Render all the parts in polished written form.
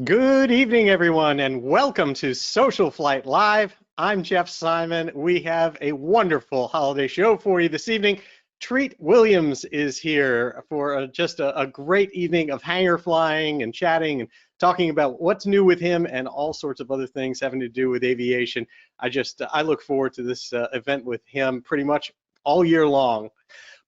Good evening, everyone, and welcome to SocialFlight Live. I'm Jeff Simon. We have a wonderful holiday show for you this evening. Treat Williams is here for just a great evening of hangar flying and chatting and talking about what's new with him and all sorts of other things having to do with aviation. I look forward to this event with him pretty much all year long.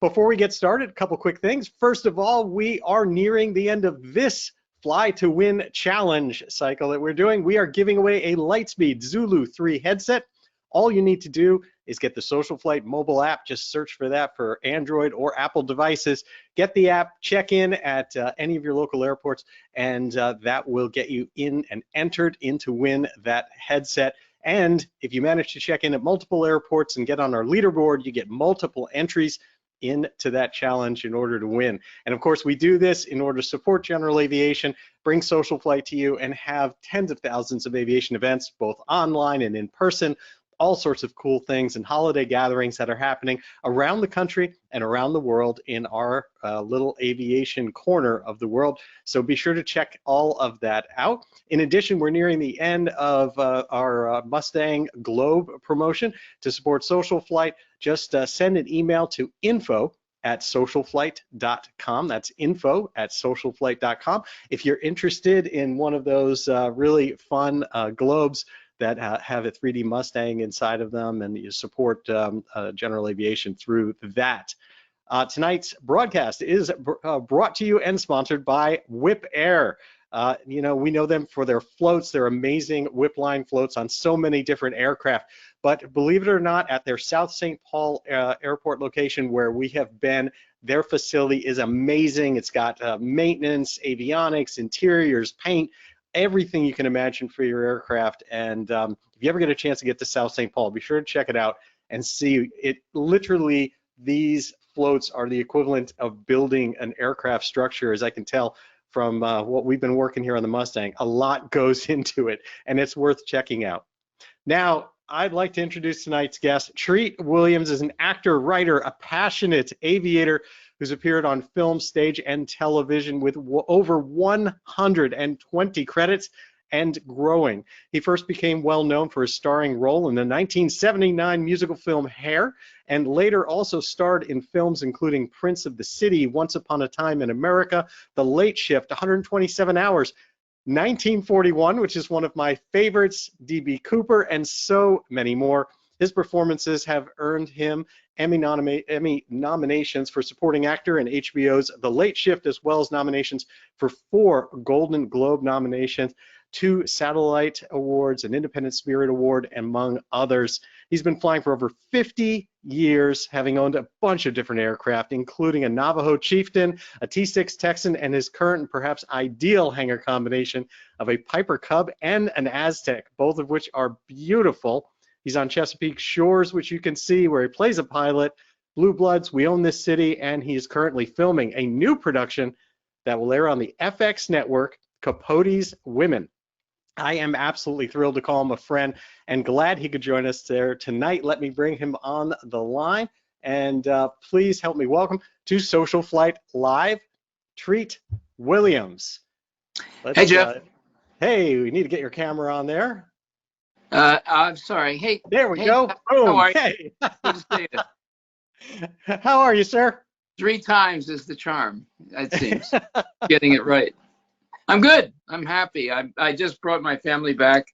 Before we get started, a couple quick things. First of all, we are nearing the end of this Fly to Win challenge cycle that we're doing. We are giving away a Lightspeed Zulu 3 headset. All you need to do is get the SocialFlight mobile app. Just search for that for Android or Apple devices. Get the app, check in at any of your local airports, and that will get you in and entered in to win that headset. And if you manage to check in at multiple airports and get on our leaderboard, you get multiple entries into that challenge in order to win. And of course, we do this in order to support general aviation, bring SocialFlight to you, and have tens of thousands of aviation events, both online and in person, all sorts of cool things and holiday gatherings that are happening around the country and around the world in our little aviation corner of the world. So be sure to check all of that out. In addition, we're nearing the end of our Mustang Globe promotion. To support SocialFlight, just send an email to info@socialflight.com. That's info@socialflight.com. If you're interested in one of those really fun globes that have a 3D Mustang inside of them, and you support general aviation through that. Tonight's broadcast is brought to you and sponsored by Whip Air. We know them for their floats, their amazing whip line floats on so many different aircraft. But believe it or not, at their South St. Paul airport location where we have been, their facility is amazing. It's got maintenance, avionics, interiors, paint, everything you can imagine for your aircraft. And if you ever get a chance to get to South St. Paul, be sure to check it out and see it. Literally, these floats are the equivalent of building an aircraft structure, as I can tell from what we've been working here on the Mustang. A lot goes into it, and it's worth checking out. Now, I'd like to introduce tonight's guest. Treat Williams is an actor, writer, a passionate aviator who's appeared on film, stage, and television with over 120 credits and growing. He first became well known for his starring role in the 1979 musical film Hair, and later also starred in films including Prince of the City, Once Upon a Time in America, The Late Shift, 127 Hours, 1941, which is one of my favorites, D.B. Cooper, and so many more. His performances have earned him Emmy nominations for supporting actor in HBO's The Late Shift, as well as nominations for 4 Golden Globe nominations, 2 Satellite Awards, an Independent Spirit Award, among others. He's been flying for over 50 years, having owned a bunch of different aircraft, including a Navajo Chieftain, a T6 Texan, and his current and perhaps ideal hangar combination of a Piper Cub and an Aztec, both of which are beautiful. He's on Chesapeake Shores, which you can see, where he plays a pilot. Blue Bloods, We Own This City, and he is currently filming a new production that will air on the FX network, Capote's Women. I am absolutely thrilled to call him a friend and glad he could join us there tonight. Let me bring him on the line, and please help me welcome to SocialFlight Live, Treat Williams. Hey, Jeff. Hey, we need to get your camera on there. I'm sorry. Hey, there we go. Boom. How are you? Hey. Good to see you. How are you, sir? 3 times is the charm, it seems. Getting it right. I'm good. I'm happy. I just brought my family back.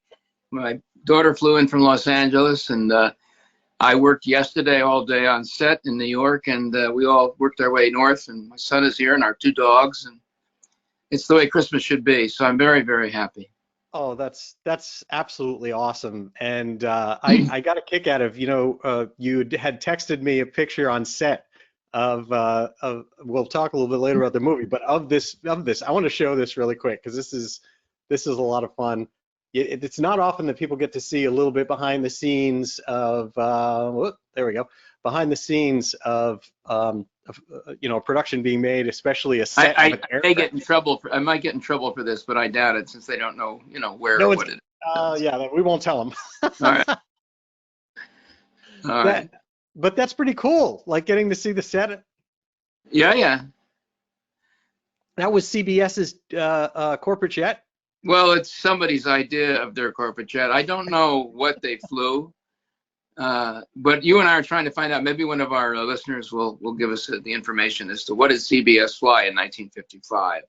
My daughter flew in from Los Angeles, and I worked yesterday all day on set in New York, and we all worked our way north, and my son is here and our 2 dogs, and it's the way Christmas should be. So I'm very, very happy. Oh, that's absolutely awesome. And I got a kick out of, you had texted me a picture on set of we'll talk a little bit later about the movie, but of this. I want to show this really quick because this is a lot of fun. It's not often that people get to see a little bit behind the scenes of there we go, behind the scenes of production being made, especially a set. I may get in trouble. I might get in trouble for this, but I doubt it since they don't know, where or what it is. Yeah, we won't tell them. All right. All right. But that's pretty cool, like getting to see the set. Yeah. That was CBS's corporate jet. Well, it's somebody's idea of their corporate jet. I don't know what they flew, but you and I are trying to find out. Maybe one of our listeners will give us the information as to what did CBS fly in 1955.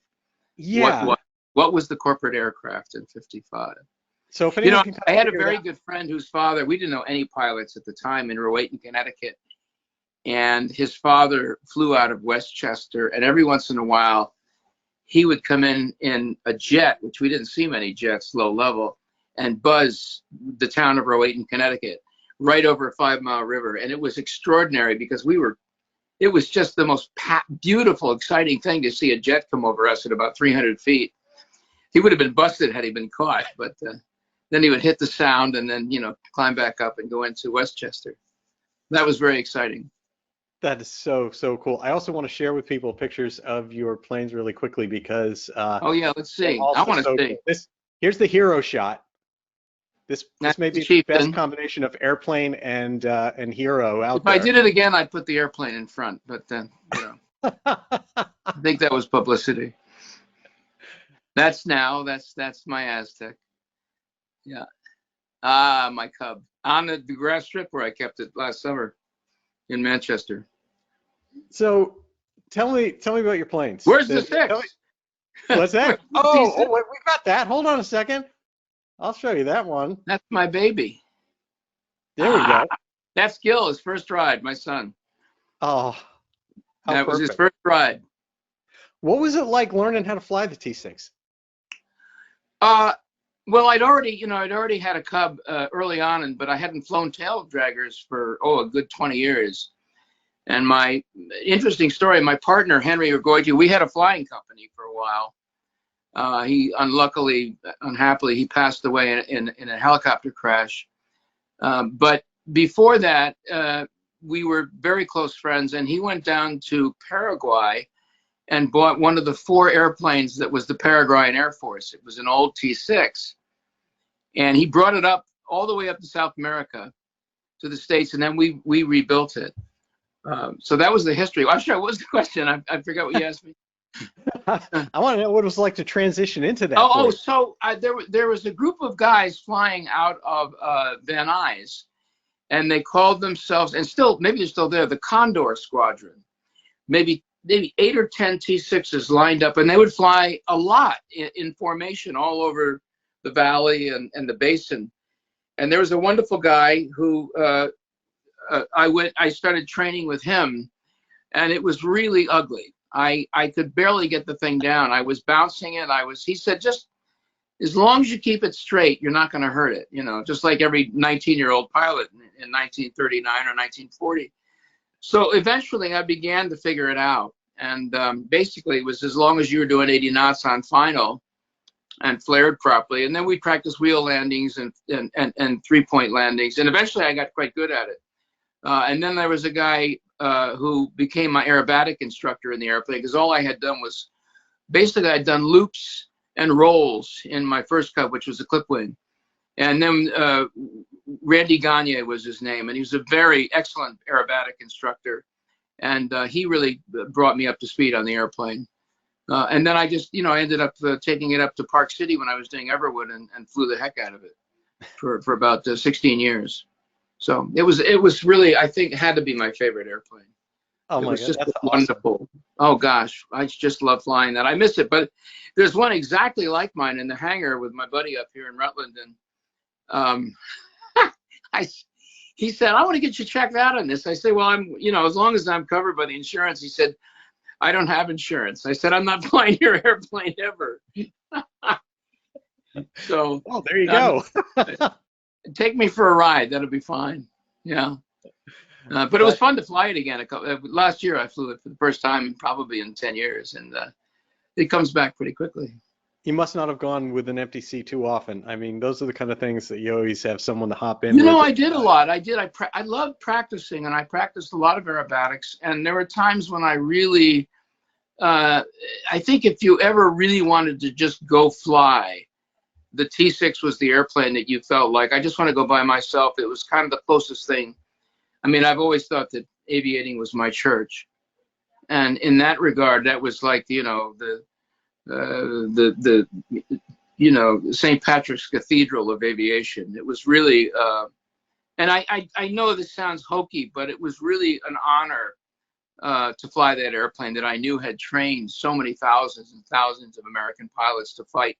Yeah. What was the corporate aircraft in 55? So if You anyone know, can kind I of had a figure it very out. good friend whose father, we didn't know any pilots at the time, in Rowayton, Connecticut. And his father flew out of Westchester, and every once in a while, he would come in a jet, which we didn't see many jets low level, and buzz the town of Rowayton, Connecticut, right over a 5 Mile River. And it was extraordinary because it was just the most beautiful, exciting thing to see a jet come over us at about 300 feet. He would have been busted had he been caught, but then he would hit the sound and then, climb back up and go into Westchester. That was very exciting. That is so, so cool. I also want to share with people pictures of your planes really quickly because Oh yeah, let's they're see. I also want to so see. cool. Here's the hero shot. This That's may the be the best Chieftain. combination of airplane and hero out If I there. did it again, I'd put the airplane in front, but then, I think that was publicity. That's my Aztec. Yeah. Ah, my Cub on the grass strip where I kept it last summer in Manchester. So tell me about your planes. Where's the six? What's that? Where's the Oh, T6? wait, we've got that. Hold on a second. I'll show you that one. That's my baby. There we go. That's Gil, his first ride, my son. Oh, how That was his perfect. first ride. What was it like learning how to fly the T6? Well, I'd already had a Cub early on, but I hadn't flown tail draggers for a good 20 years. And my interesting story, my partner Henry Urgoiti, we had a flying company for a while. He unhappily, he passed away in a helicopter crash. But before that, we were very close friends, and he went down to Paraguay and bought one of the 4 airplanes that was the Paraguayan Air Force. It was an old T6. And he brought it up all the way up to South America, to the States, and then we rebuilt it. So that was the history. I'm sure. What was the question? I forgot what you asked me. I want to know what it was like to transition into that. So there was a group of guys flying out of Van Nuys, and they called themselves, and still maybe they're still there, the Condor Squadron. Maybe 8 or 10 T6s lined up, and they would fly a lot in formation all over the valley and the basin. And there was a wonderful guy who I started training with him, and it was really ugly. I could barely get the thing down. I was bouncing it. He said, just as long as you keep it straight, you're not going to hurt it. Just like every 19-year-old pilot in 1939 or 1940. So eventually I began to figure it out. And basically it was as long as you were doing 80 knots on final and flared properly. And then we practiced wheel landings and 3-point landings. And eventually I got quite good at it. And then there was a guy who became my aerobatic instructor in the airplane, because all I had done was basically I'd done loops and rolls in my first Cub, which was a clip wing. And then Randy Gagne was his name, and he was a very excellent aerobatic instructor. And he really brought me up to speed on the airplane. And then I just, I ended up taking it up to Park City when I was doing Everwood and flew the heck out of it for about 16 years. So it was really, I think, had to be my favorite airplane. Oh my God, just that's wonderful. Awesome. Oh gosh, I just love flying that. I miss it, but there's one exactly like mine in the hangar with my buddy up here in Rutland, and he said, I want to get you checked out on this. I said, well, I'm, as long as I'm covered by the insurance. He said, I don't have insurance. I said, I'm not flying your airplane ever. So, oh, there you go. Take me for a ride. That'll be fine. Yeah. But it was fun to fly it again. Last year I flew it for the first time probably in 10 years, and it comes back pretty quickly. You must not have gone with an empty seat too often. I mean, those are the kind of things that you always have someone to hop in with. I did a lot. I loved practicing, and I practiced a lot of aerobatics. And there were times when I really, I think if you ever really wanted to just go fly, the T6 was the airplane that you felt like, I just want to go by myself. It was kind of the closest thing. I mean, I've always thought that aviating was my church. And in that regard, that was like, you know, St. Patrick's Cathedral of aviation. It was really, and I know this sounds hokey, but it was really an honor to fly that airplane that I knew had trained so many thousands and thousands of American pilots to fight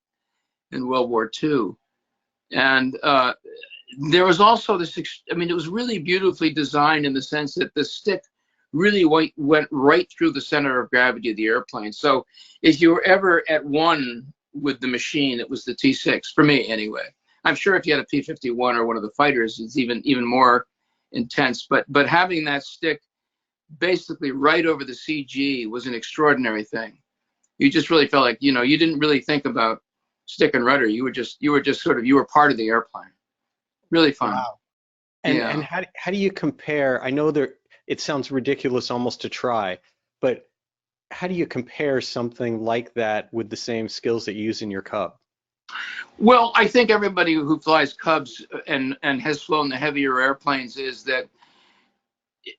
in World War II. And there was also this, I mean, it was really beautifully designed in the sense that the stick really went right through the center of gravity of the airplane. So if you were ever at one with the machine, it was the T6, for me anyway. I'm sure if you had a P-51 or one of the fighters, it's even more intense. But having that stick basically right over the CG was an extraordinary thing. You just really felt like, you know, you didn't really think about stick and rudder. You were just sort of, you were part of the airplane. Really fun. Wow. And yeah. and how do you compare? I know there it sounds ridiculous almost to try, but how do you compare something like that with the same skills that you use in your Cub? Well, I think everybody who flies Cubs and has flown the heavier airplanes is that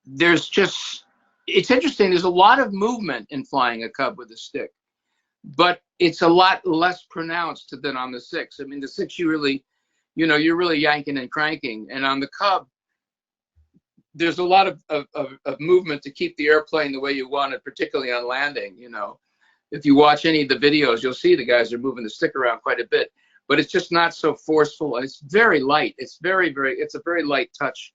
there's just, it's interesting. There's a lot of movement in flying a Cub with a stick, but it's a lot less pronounced than on the 6. I mean, the 6, you really, you know, you're really yanking and cranking. And on the Cub, there's a lot of movement to keep the airplane the way you want it, particularly on landing. You know, if you watch any of the videos, you'll see the guys are moving the stick around quite a bit, but it's just not so forceful. It's very light. It's it's a very light touch.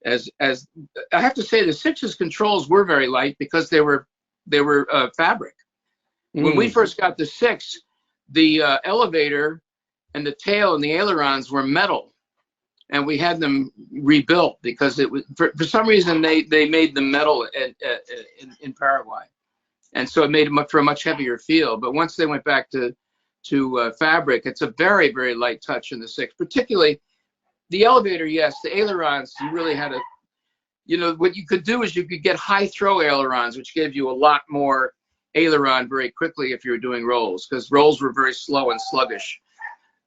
As I have to say, the 6's controls were very light because they were fabric. When we first got the 6, the elevator and the tail and the ailerons were metal, and we had them rebuilt because it was for some reason they made them metal in Paraguay, and so it made it for a much heavier feel. But once they went back to fabric, it's a very, very light touch in the 6, particularly the elevator. Yes, the ailerons, you really had to, you know, what you could do is you could get high throw ailerons, which gave you a lot more aileron very quickly if you were doing rolls, because rolls were very slow and sluggish.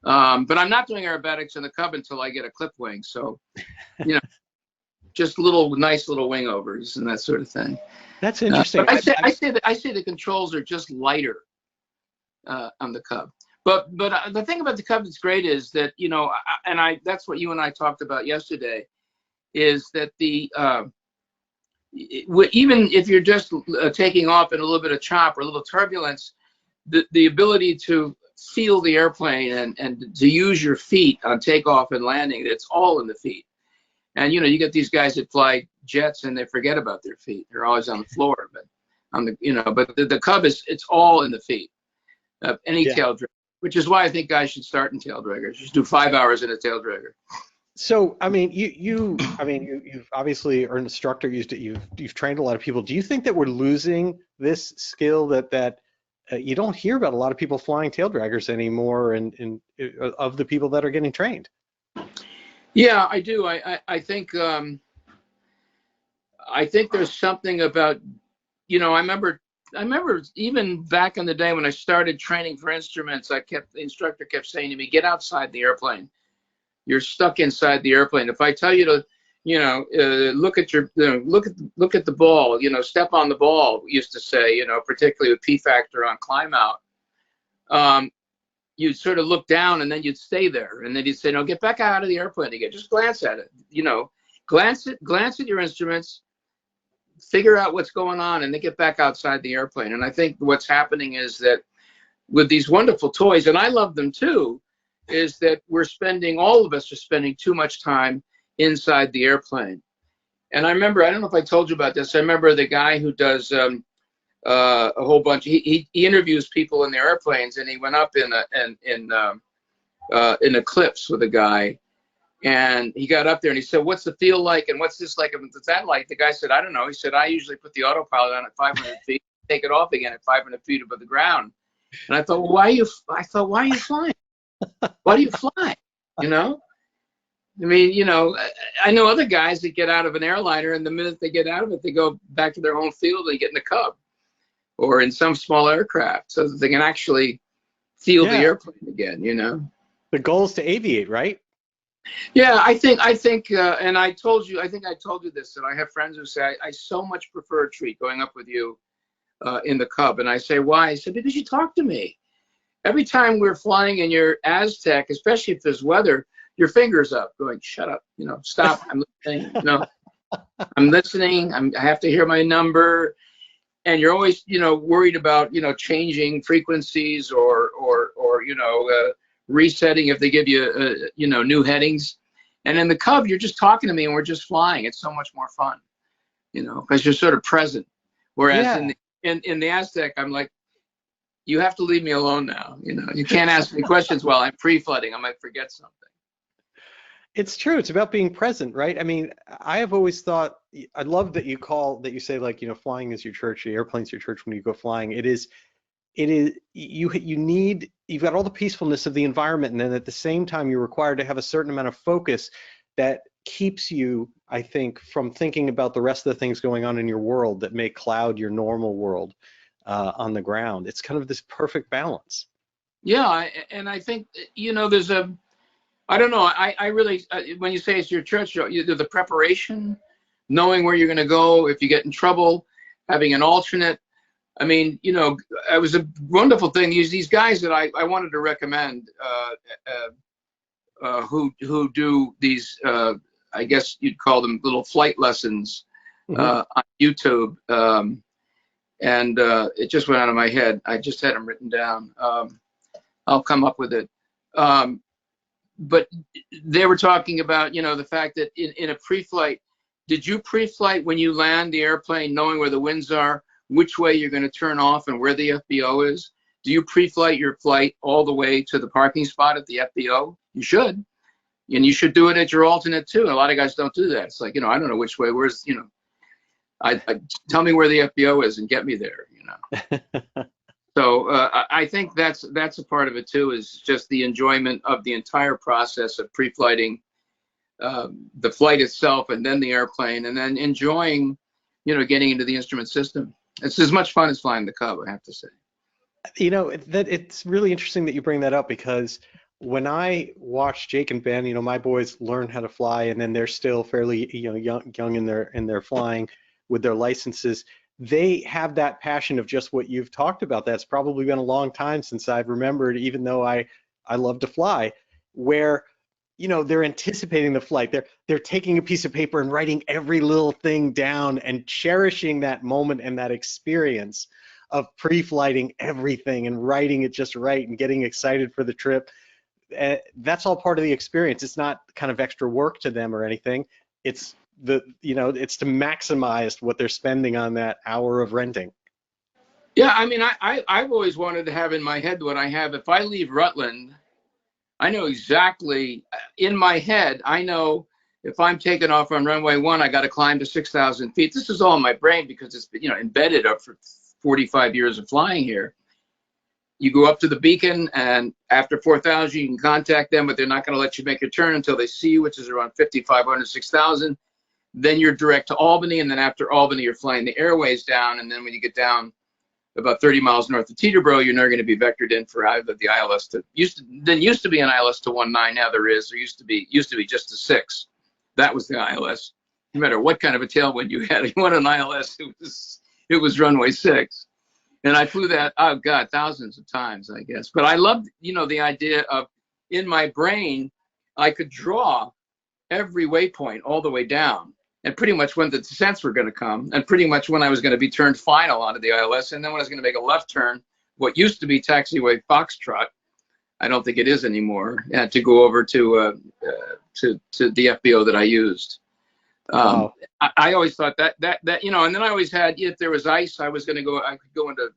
But I'm not doing aerobatics in the Cub until I get a clip wing. So, you know, just nice little wing overs and that sort of thing. That's interesting. But I say the controls are just lighter on the Cub. But the thing about the Cub that's great is that, you know, that's what you and I talked about yesterday, is that even if you're just taking off in a little bit of chop or a little turbulence, the ability to feel the airplane and to use your feet on takeoff and landing, it's all in the feet. And, you know, you get these guys that fly jets and they forget about their feet. They're always on the floor, but the Cub it's all in the feet. Tail dragger, which is why I think guys should start in tail draggers. Just do 5 hours in a tail dragger. So, I mean, you've obviously are an instructor. You've trained a lot of people. Do you think that we're losing this skill that you don't hear about a lot of people flying tail draggers anymore, and of the people that are getting trained? Yeah, I do. I think there's something about, you know, I remember even back in the day when I started training for instruments, the instructor kept saying to me, "Get outside the airplane. You're stuck inside the airplane. If I tell you to, you know, look at the ball, you know, step on the ball," used to say, you know, particularly with P factor on climb out, you'd sort of look down and then you'd stay there, and then he'd say, "No, get back out of the airplane again. Just glance at it. You know, glance at your instruments, figure out what's going on, and then get back outside the airplane." And I think what's happening is that with these wonderful toys, and I love them too, is that all of us are spending too much time inside the airplane. And I remember, I don't know if I told you about this, I remember the guy who does a whole bunch, he interviews people in their airplanes, and he went up in Eclipse with a guy, and he got up there and he said, "What's the feel like, and what's this like, and what's that like?" The guy said, "I don't know." He said, "I usually put the autopilot on at 500 feet, take it off again at 500 feet above the ground." And I thought, well, why are you flying? Why do you fly? You know, I mean, you know, I know other guys that get out of an airliner, and the minute they get out of it, they go back to their home field and get in the Cub or in some small aircraft so that they can actually feel the airplane again. You know, the goal is to aviate, right? Yeah, I think, and I told you this, that I have friends who say, I so much prefer a treat going up with you in the Cub. And I say, why? I said, because you talk to me. every time we're flying in your Aztec, especially if there's weather, your finger's up going, shut up, stop, I'm listening, I'm listening, I have to hear my number. And you're always, worried about, changing frequencies or resetting if they give you, new headings. And in the Cub, you're just talking to me and we're just flying. It's so much more fun, because you're sort of present. Whereas in the Aztec, I'm like, you have to leave me alone now. You can't ask me questions while I'm pre-flooding. I might forget something. It's true. It's about being present, right? I mean, I have always thought, I love that you say like, flying is your church, the airplane's your church when you go flying. You've got all the peacefulness of the environment, and then at the same time, you're required to have a certain amount of focus that keeps you, I think, from thinking about the rest of the things going on in your world that may cloud your normal world on the ground. It's kind of this perfect balance. Yeah, and I think, there's I don't know. I really, when you say it's your church, the preparation, knowing where you're going to go if you get in trouble, having an alternate. I mean, it was a wonderful thing. These guys that I wanted to recommend who do these, I guess you'd call them little flight lessons on YouTube. And it just went out of my head. I just had them written down. I'll come up with it. But they were talking about, the fact that in a pre-flight, did you pre-flight when you land the airplane knowing where the winds are, which way you're going to turn off and where the FBO is? Do you pre-flight your flight all the way to the parking spot at the FBO? You should. And you should do it at your alternate too. And a lot of guys don't do that. It's like, I don't know which way, tell me where the FBO is and get me there, So I think that's a part of it too, is just the enjoyment of the entire process of pre-flighting the flight itself and then the airplane, and then enjoying, getting into the instrument system. It's as much fun as flying the Cub, I have to say. That it's really interesting that you bring that up, because when I watch Jake and Ben, my boys learn how to fly, and then they're still fairly, young in their flying with their licenses. They have that passion of just what you've talked about. That's probably been a long time since I've remembered, even though I love to fly, where they're anticipating the flight. They're taking a piece of paper and writing every little thing down and cherishing that moment and that experience of pre-flighting everything and writing it just right and getting excited for the trip. That's all part of the experience. It's not kind of extra work to them or anything. It's it's to maximize what they're spending on that hour of renting. Yeah, I mean, I've always wanted to have in my head what I have. If I leave Rutland, I know exactly, in my head, I know if I'm taking off on runway 1, I got to climb to 6,000 feet. This is all in my brain because it's been, embedded up for 45 years of flying here. You go up to the beacon, and after 4,000, you can contact them, but they're not going to let you make your turn until they see you, which is around 5,500, 6,000. Then you're direct to Albany, and then after Albany, you're flying the airways down, and then when you get down about 30 miles north of Teterboro, you're now going to be vectored in for either the ILS to used to be an ILS to 19. Now there used to be just a 6. That was the ILS. No matter what kind of a tailwind you had, you want an ILS, it was runway 6. And I flew that, oh God, thousands of times, I guess. But I loved, the idea of, in my brain, I could draw every waypoint all the way down, and pretty much when the descents were going to come, and pretty much when I was going to be turned final onto the ILS, and then when I was going to make a left turn, what used to be taxiway Foxtrot, I don't think it is anymore, to go over to the FBO that I used. Wow. I always thought that and then I always had, if there was ice, I could go into,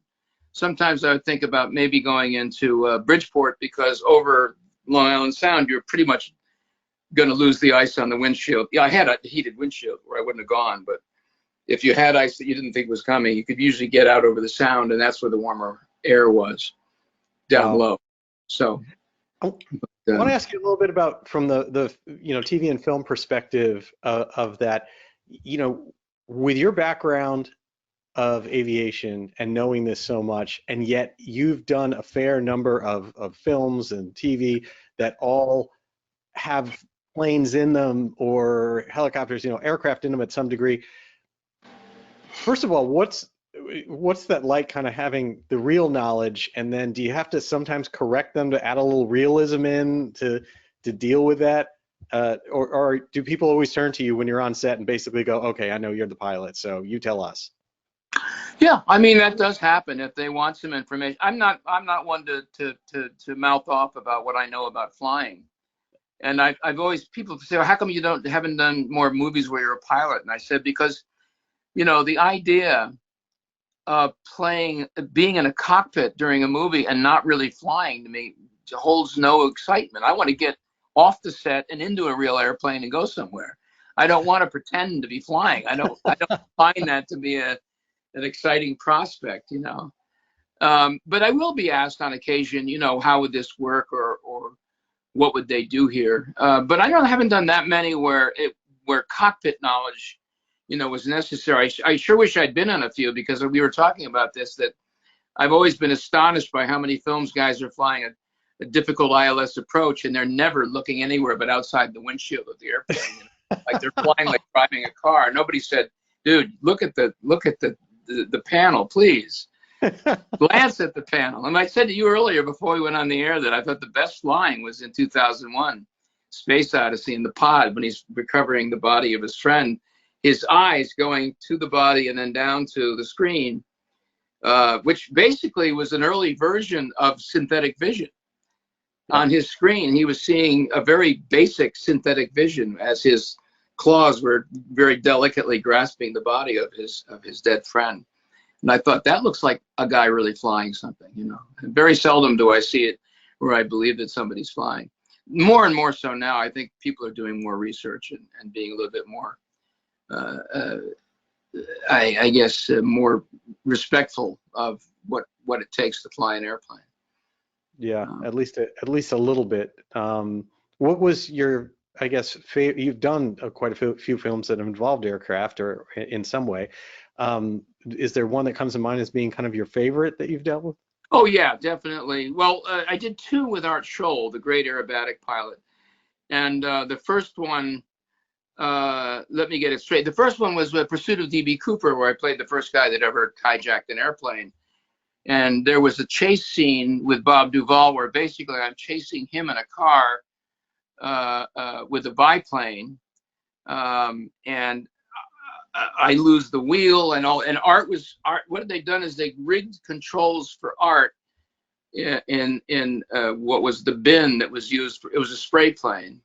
sometimes I would think about maybe going into Bridgeport, because over Long Island Sound, you're pretty much going to lose the ice on the windshield. Yeah, I had a heated windshield where I wouldn't have gone, but if you had ice that you didn't think was coming, you could usually get out over the Sound, and that's where the warmer air was, down low. So I want to ask you a little bit about, from the TV and film perspective of that, with your background of aviation and knowing this so much, and yet you've done a fair number of films and TV that all have planes in them, or helicopters, aircraft in them at some degree. First of all, what's that like, kind of having the real knowledge, and then do you have to sometimes correct them to add a little realism in to deal with that? Or do people always turn to you when you're on set and basically go, okay, I know you're the pilot, so you tell us? Yeah, I mean that does happen if they want some information. I'm not one to mouth off about what I know about flying. And I've always, people say, well, how come you haven't done more movies where you're a pilot? And I said, because, you know, the idea of being in a cockpit during a movie and not really flying, to me, holds no excitement. I want to get off the set and into a real airplane and go somewhere. I don't want to pretend to be flying. I don't find that to be an exciting prospect, you know. But I will be asked on occasion, you know, how would this work, or what would they do here? But I haven't done that many where cockpit knowledge, you know, was necessary. I sure wish I'd been on a few, because we were talking about this, that I've always been astonished by how many films guys are flying a difficult ILS approach, and they're never looking anywhere but outside the windshield of the airplane. You know? Like they're flying like driving a car. Nobody said, dude, look at the panel, please. Glance at the panel. And I said to you earlier before we went on the air that I thought the best flying was in 2001, Space Odyssey, in the pod, when he's recovering the body of his friend, his eyes going to the body and then down to the screen, which basically was an early version of synthetic vision. On his screen, he was seeing a very basic synthetic vision as his claws were very delicately grasping the body of his dead friend. And I thought, that looks like a guy really flying something, you know. And very seldom do I see it where I believe that somebody's flying. More and more so now, I think people are doing more research and being a little bit more, I guess, more respectful of what it takes to fly an airplane. Yeah, at least a little bit. What was your, I guess, you've done quite a few films that have involved aircraft or in some way. Is there one that comes to mind as being kind of your favorite that you've dealt with? Oh yeah, definitely. Well, I did two with Art Scholl, the great aerobatic pilot. And the first one, let me get it straight. The first one was Pursuit of D.B. Cooper, where I played the first guy that ever hijacked an airplane. And there was a chase scene with Bob Duvall where basically I'm chasing him in a car with a biplane, and I lose the wheel and all. And Art, what they'd done is they rigged controls for Art in what was the bin that was used for, it was a spray plane,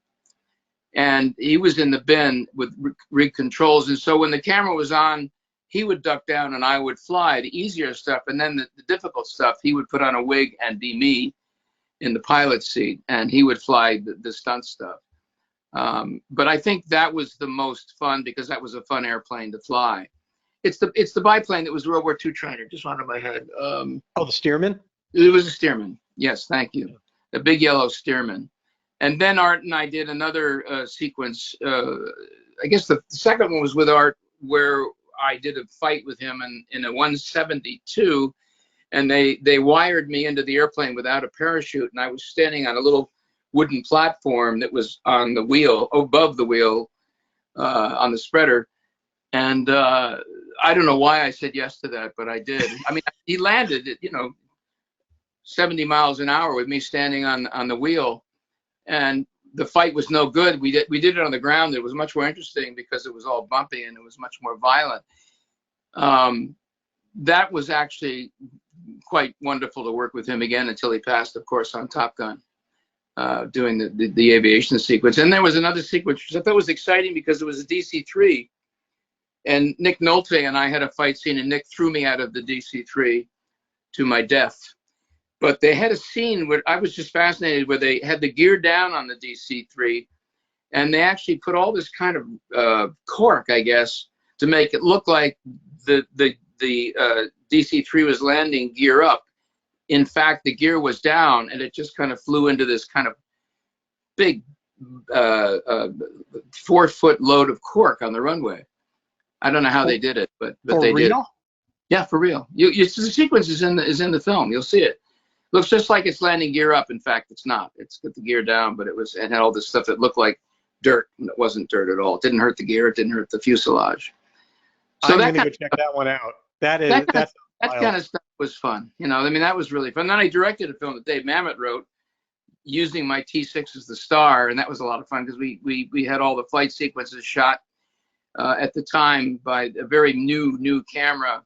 and he was in the bin with rigged controls. And so when the camera was on, he would duck down and I would fly the easier stuff, and then the difficult stuff he would put on a wig and be me in the pilot's seat, and he would fly the stunt stuff. But I think that was the most fun because that was a fun airplane to fly. It's the biplane that was World War II trainer, just out of my head. Oh, the Stearman? It was a Stearman. Yes, thank you. The big yellow Stearman. And then Art and I did another sequence. I guess the second one was with Art, where I did a fight with him in a 172, and they wired me into the airplane without a parachute, and I was standing on a little wooden platform that was on the wheel, above the wheel, on the spreader. And I don't know why I said yes to that, but I did. I mean, he landed at, 70 miles an hour with me standing on the wheel, and the fight was no good. We did it on the ground. It was much more interesting because it was all bumpy and it was much more violent. That was actually quite wonderful to work with him again until he passed, of course, on Top Gun, doing the aviation sequence. And there was another sequence which I thought was exciting because it was a DC-3, and Nick Nolte and I had a fight scene, and Nick threw me out of the DC-3 to my death. But they had a scene where I was just fascinated, where they had the gear down on the DC-3, and they actually put all this kind of cork, I guess, to make it look like the DC-3 was landing gear up. In fact, the gear was down, and it just kind of flew into this kind of big 4-foot load of cork on the runway. I don't know how they did it, but they did. For real? Yeah, for real. The sequence is in the film. You'll see it. Looks just like it's landing gear up. In fact, it's not. It's got the gear down, but it had all this stuff that looked like dirt, and it wasn't dirt at all. It didn't hurt the gear. It didn't hurt the fuselage. So I'm going to go check that one out. That's that wild. kind of stuff was fun. You know, I mean, that was really fun. Then I directed a film that Dave Mamet wrote using my T6 as the star, and that was a lot of fun because we had all the flight sequences shot at the time by a very new camera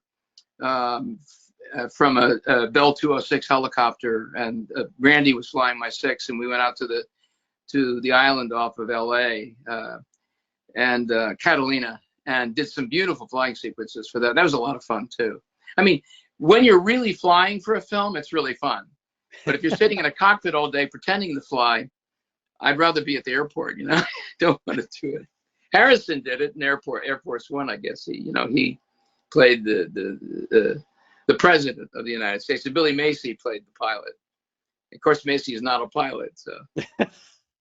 from a Bell 206 helicopter, and Randy was flying my 6, and we went out to the island off of LA and Catalina, and did some beautiful flying sequences for that. That was a lot of fun too. I mean, when you're really flying for a film, it's really fun. But if you're sitting in a cockpit all day pretending to fly, I'd rather be at the airport, you know. Don't want to do it. Harrison did it in Air Force One, I guess. He played the president of the United States, and Billy Macy played the pilot. Of course, Macy is not a pilot, so.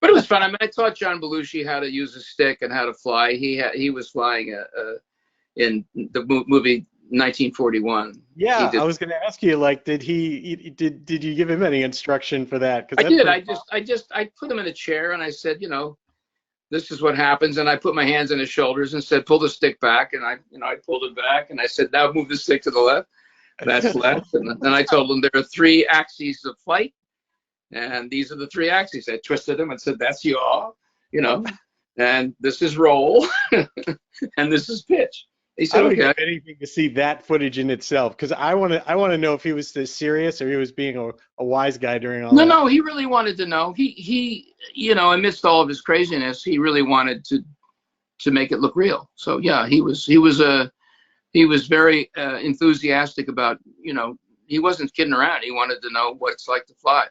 But it was fun. I mean, I taught John Belushi how to use a stick and how to fly. He was flying in the movie 1941. Yeah, I was going to ask you, like, did you give him any instruction for that? I did. I put him in a chair and I said, you know, this is what happens. And I put my hands on his shoulders and said, pull the stick back. And I pulled it back and I said, now move the stick to the left. That's left. And then I told him there are 3 axes of flight, and these are the 3 axes. I twisted them and said, that's yaw, you know, and this is roll, and this is pitch. He said, I would okay. give anything to see that footage in itself, because I want to know if he was this serious or he was being a wise guy during all that. No, he really wanted to know. He you know, amidst all of his craziness, he really wanted to make it look real. So yeah, he was very enthusiastic about, you know, he wasn't kidding around. He wanted to know what it's like to fly.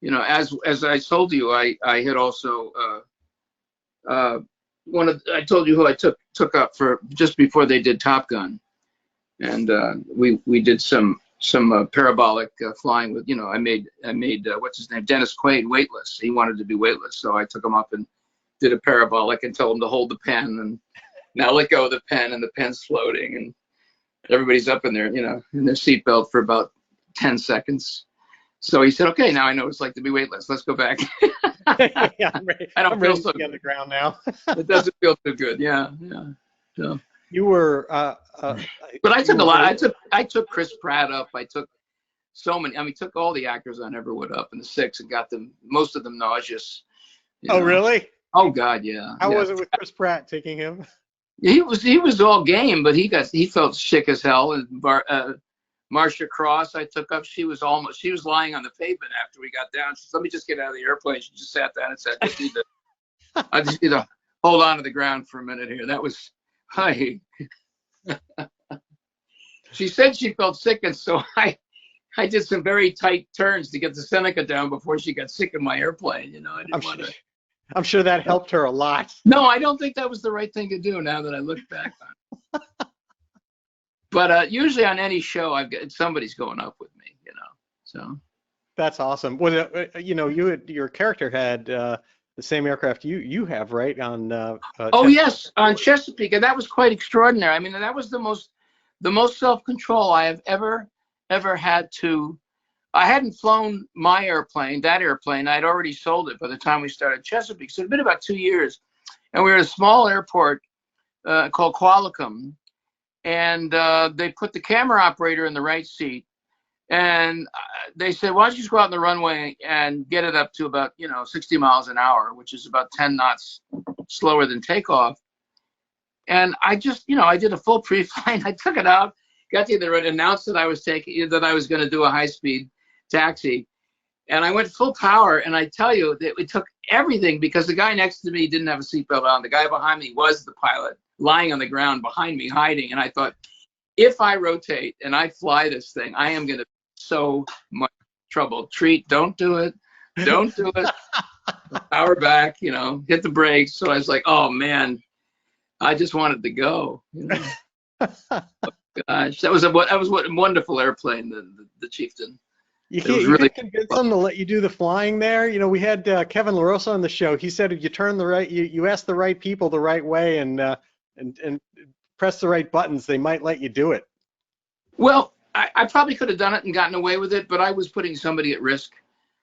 You know, as I told you, I had also I told you who I took up for just before they did Top Gun, and we did some parabolic flying with, you know, I made what's his name, Dennis Quaid, weightless. He wanted to be weightless, so I took him up and did a parabolic and told him to hold the pen, and now let go of the pen, and the pen's floating, and everybody's up in there, you know, in their seatbelt for about 10 seconds. So he said, okay, now I know what it's like to be weightless. Let's go back. Yeah, I'm ready. I don't I'm feel ready so to be on good. the ground now. It doesn't feel too good. Yeah. So. You were, but I took a lot. I took Chris Pratt up. I took so many. I mean, took all the actors on ever would up in the 6 and got them, most of them nauseous. Oh, really? Oh God, yeah. How was it with Chris Pratt taking him? He was all game, but he felt sick as hell. And Marcia Cross, I took up. She was lying on the pavement after we got down. She said, let me just get out of the airplane. She just sat down and said, I just need to hold on to the ground for a minute here. That was, hi. She said she felt sick, and so I did some very tight turns to get the Seneca down before she got sick in my airplane. You know, I didn't want to. I'm sure that helped her a lot. No, I don't think that was the right thing to do now that I look back on it. But usually on any show, somebody's going up with me, you know. So that's awesome. Well, you know, your character had the same aircraft you have, right? On oh yes, on Chesapeake, and that was quite extraordinary. I mean, that was the most self-control I have ever had to. I hadn't flown my airplane, that airplane. I'd already sold it by the time we started Chesapeake. So it'd been about 2 years, and we were at a small airport called Qualicum. And they put the camera operator in the right seat, and they said, why don't you just go out on the runway and get it up to about, you know, 60 miles an hour, which is about 10 knots slower than takeoff. And I just, you know, I did a full pre-flight. I took it out, got to the right, announced that I was going to do a high-speed taxi, and I went full power. And I tell you that it took everything, because the guy next to me didn't have a seatbelt on. The guy behind me was the pilot, lying on the ground behind me, hiding. And I thought, if I rotate and I fly this thing, I am going to be so much trouble. Treat, don't do it. Don't do it. Power back, you know, hit the brakes. So I was like, oh man, I just wanted to go. You know? Oh, gosh, that was a wonderful airplane, the Chieftain. You could convince them to let you do the flying there. You know, we had Kevin LaRosa on the show. He said if you turn you ask the right people the right way and press the right buttons, they might let you do it. Well, I probably could have done it and gotten away with it, but I was putting somebody at risk.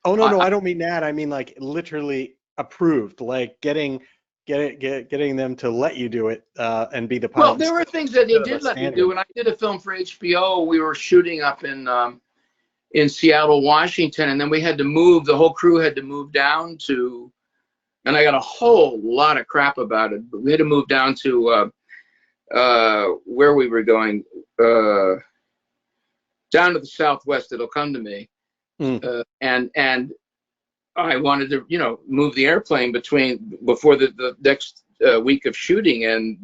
Oh, no, I don't mean that. I mean, like, literally approved, like getting getting them to let you do it and be the pilot. Well, there were things that they did let me do. When I did a film for HBO, we were shooting up in Seattle, Washington, and then we had to move. The whole crew had to move down to, and I got a whole lot of crap about it. But we had to move down to where we were going, down to the Southwest. It'll come to me, and I wanted to, move the airplane before the next week of shooting, and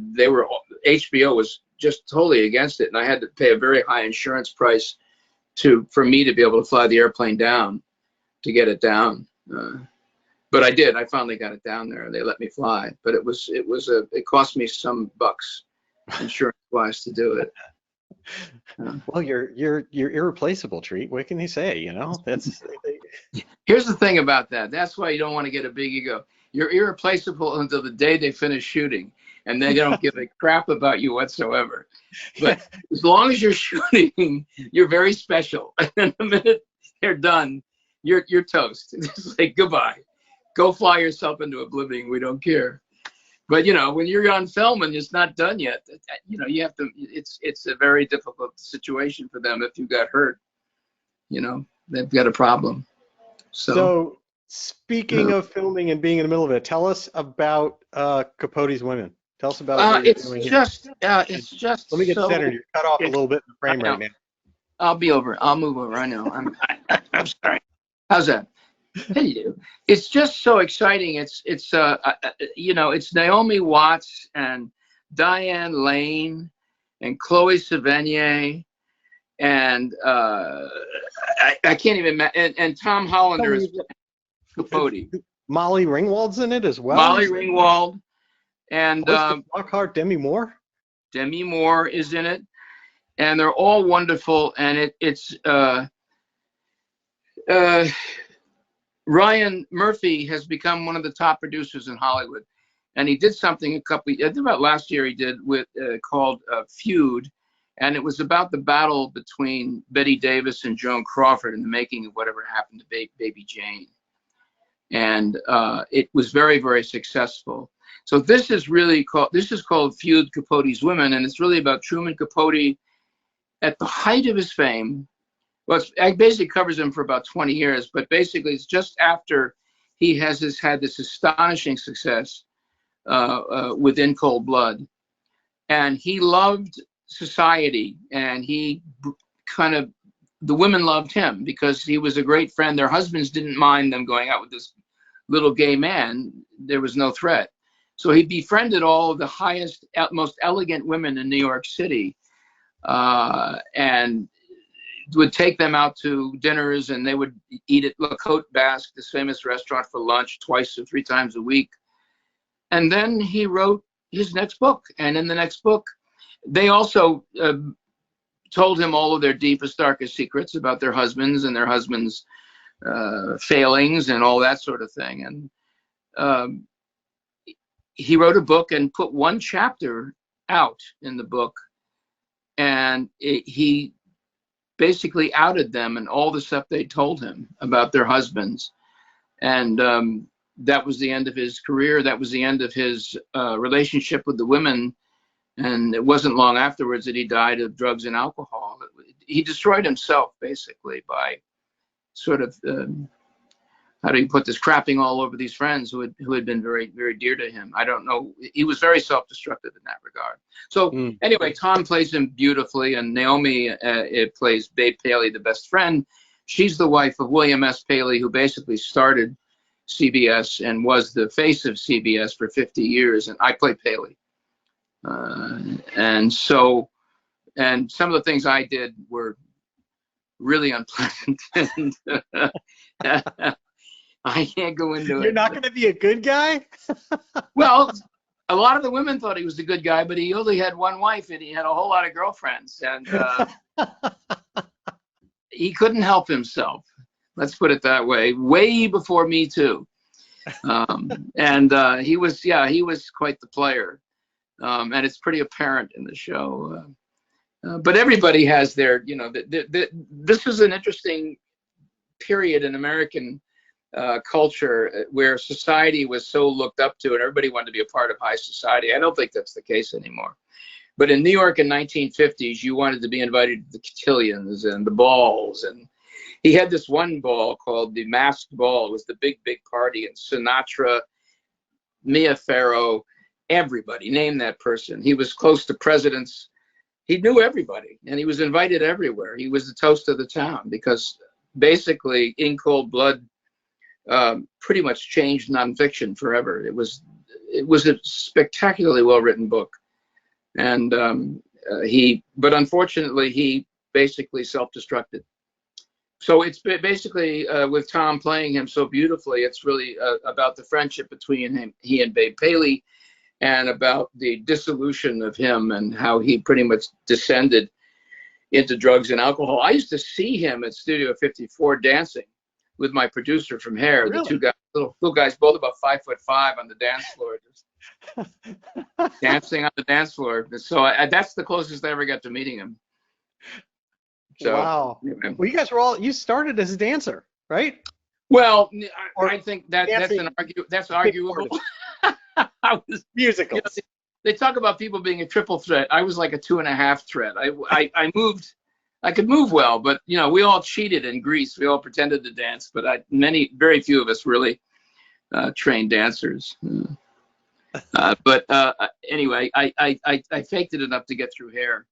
HBO was just totally against it, and I had to pay a very high insurance price for me to be able to fly the airplane down, to get it down. But I did. I finally got it down there. They let me fly, but it cost me some bucks insurance-wise to do it. Well, you're irreplaceable, Treat. What can you say? That's. Here's the thing about that. That's why you don't want to get a big ego. You're irreplaceable until the day they finish shooting, and they don't give a crap about you whatsoever. But as long as you're shooting, you're very special. And the minute they're done, you're toast. It's like, goodbye. Go fly yourself into oblivion. We don't care. But when you're on film and it's not done yet, you have to. It's a very difficult situation for them if you got hurt. They've got a problem. So speaking of filming and being in the middle of it, tell us about Capote's Women. Tell us about what you're doing here. It's just. Let me get centered. You're cut off a little bit in the frame right now. I'll move over. I know. I'm sorry. How's that? Hello. It's just so exciting. It's Naomi Watts and Diane Lane and Chloe Sevigny and I can't even and Tom Hollander is Capote. Molly Ringwald's in it as well. Molly Ringwald and Lockhart, Demi Moore. Demi Moore is in it, and they're all wonderful. And it's Ryan Murphy has become one of the top producers in Hollywood, and he did something about last year. He did with called Feud, and it was about the battle between Betty Davis and Joan Crawford in the making of Whatever Happened to Baby Jane, and it was very, very successful. So this is called Feud: Capote's Women, and it's really about Truman Capote at the height of his fame. Well, it basically covers him for about 20 years, but basically it's just after he had this astonishing success with In Cold Blood. And he loved society, and the women loved him because he was a great friend. Their husbands didn't mind them going out with this little gay man. There was no threat. So he befriended all of the highest, most elegant women in New York City, and would take them out to dinners, and they would eat at La Côte Basque, this famous restaurant, for lunch 2 or 3 times a week. And then he wrote his next book. And in the next book, they also told him all of their deepest, darkest secrets about their husbands and their husbands' failings and all that sort of thing. And he wrote a book and put one chapter out in the book, and he basically outed them and all the stuff they told him about their husbands. And that was the end of his career. That was the end of his relationship with the women. And it wasn't long afterwards that he died of drugs and alcohol. He destroyed himself basically by sort of, how do you put this, crapping all over these friends who had been very, very dear to him. I don't know. He was very self-destructive in that regard. So anyway, Tom plays him beautifully, and Naomi plays Babe Paley, the best friend. She's the wife of William S. Paley, who basically started CBS and was the face of CBS for 50 years, and I play Paley. And some of the things I did were really unpleasant. I can't go into it. You're not going to be a good guy? Well, a lot of the women thought he was a good guy, but he only had one wife and he had a whole lot of girlfriends. And he couldn't help himself. Let's put it that way. Way before Me Too. He was quite the player. And it's pretty apparent in the show. But everybody has their, this is an interesting period in American culture where society was so looked up to and everybody wanted to be a part of high society. I don't think that's the case anymore. But in New York in 1950s, you wanted to be invited to the cotillions and the balls. And he had this one ball called the Masked Ball. It was the big, big party. And Sinatra, Mia Farrow, everybody, name that person. He was close to presidents. He knew everybody, and he was invited everywhere. He was the toast of the town because basically In Cold Blood pretty much changed nonfiction forever. It was a spectacularly well-written book. And but unfortunately, he basically self-destructed. So it's basically with Tom playing him so beautifully, it's really about the friendship between he and Babe Paley, and about the dissolution of him and how he pretty much descended into drugs and alcohol. I used to see him at Studio 54 dancing with my producer from Hair, Really? the two guys, little guys, both about 5'5" on the dance floor, just dancing on the dance floor. So that's the closest I ever got to meeting him. So, wow. Yeah. Well, you started as a dancer, right? Well, Or I think that's arguable. I was musicals. You know, they talk about people being a triple threat. I was like a 2.5 threat. I moved. I could move well, but we all cheated in Greece. We all pretended to dance, but very few of us really trained dancers. But anyway, I faked it enough to get through Hair,